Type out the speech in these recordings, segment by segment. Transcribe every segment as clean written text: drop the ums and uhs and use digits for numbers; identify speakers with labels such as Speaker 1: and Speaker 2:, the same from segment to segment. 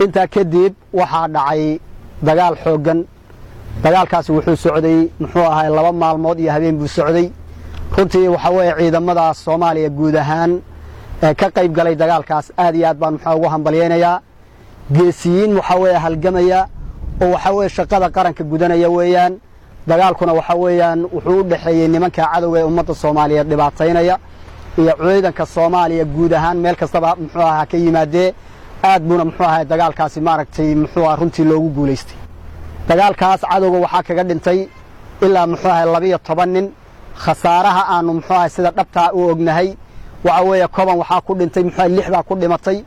Speaker 1: intaa kadib waxaa dhacay dagaal xooggan dagaalkaasi wuxuu socday muxuu ahay 2 maalmood iyo habeen buu socday runtii waxa weeye ciidamada Soomaaliya guud ahaan ka qayb galay dagaalkaas aad iyo aad baan muxuu ugu hambalyeynaya geesiyiin waxa weeye halgamaya oo waxa weeye shaqada qaranka gudanaya weeyaan dagaalkuna waxa weeyaan wuxuu u dhaxeeyay nimanka cadawga ee ummadda Soomaaliyeed dhibaataynaya iyo ciidanka Soomaaliya guud ahaan meel kastaba muxuu ahaa ka yimaadee aad buna muxuu ahaa dagaalkaasi maaragtay muxuu ahaa runtii loogu guuleystay dagaalkaas cadawga waxa kaga dhintay ilaa muxuu ahaa 12 nin khasaaraha aanu muxuu ahaa sida dhabta u ognahay waxa weeye koban waxa ku dhintay muxuu ahaa 6 baa ku dhimatay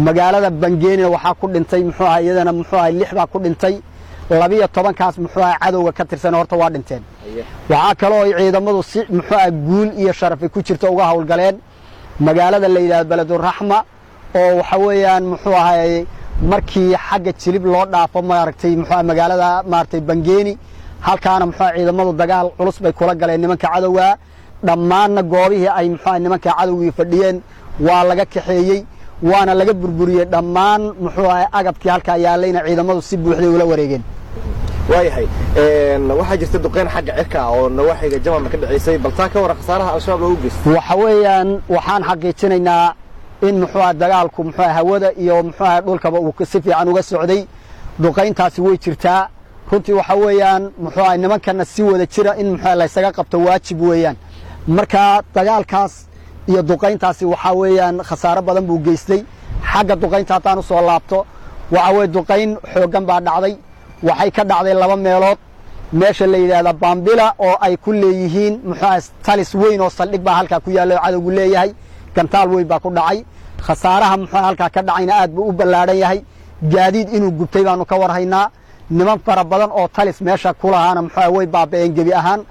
Speaker 1: magaalada Bangeeni waxa ku dhintay muxuu ahaa iyadana muxuu ahaa 6 baa ku dhintay 12 kaas muxuu ahaa cadawga ka tirsan horta waa dhinteen waxa kale oo ciidamadu si muxuu ahaa guul iyo sharaf ku jirto uga hawlgaleen magaalada la yiraahdo Baladur Rahma oo waxa weeyaan muxuu ahaa markii xagga jilib loo dhaafo maaragtay muxuu ahaa magaalada maartay Bangeeni halkaana muxuu ahaa ciidamadu dagaal culus bay kula galeen nimanka cadawga dhammaan goobihii ay muxuu ahaa nimanka cadawga fadhiyeen waa laga kaxeeyay waana laga burburiyay dhammaan muxuu ahaa agabkii halka yaalayna ciidamadu si buuxday ula wareegeen
Speaker 2: waayahay waxa jirta duqeyn xagga cirka oo nawaaxiga jamaa ka dhaceysay baltaa ka war khasaaraha al-shabaab loo geystay
Speaker 1: waxa weeyaan waxaan xaqiijinaynaa in muxuu ahaa dagaalku muxuu ahaa hawada iyo muxuu ahaa dhulkaba uu si fiican uga socday duqeyntaasi way jirtaa runtii waxa weeyaan muxuu ahaa nimankana si wada jira in muxuu la isaga qabto waajib weeyaan marka dagaalkaas iyo duqeyntaasi waxa weeyaan khasaaro badan buu geystay xagga duqeynta hataan soo laabto waxa weey duqeyn xoogan baa dhacday waxay ka dhacday 2 meelood meesha la yiraahdo Bambila oo ay ku leeyihiin muxuu talis weyn oo saldhig baa halka ku yaalo cadawgu leeyahay gantaal weyn baa ku dhacay khasaaraha muxuu halka ka dhacayna aad buu u ballaaran yahay gaadiid inuu gubtay baanu ka warhaynaa niman fara badan oo talis meesha ku lahaana muxuu way baabeen gebi ahaan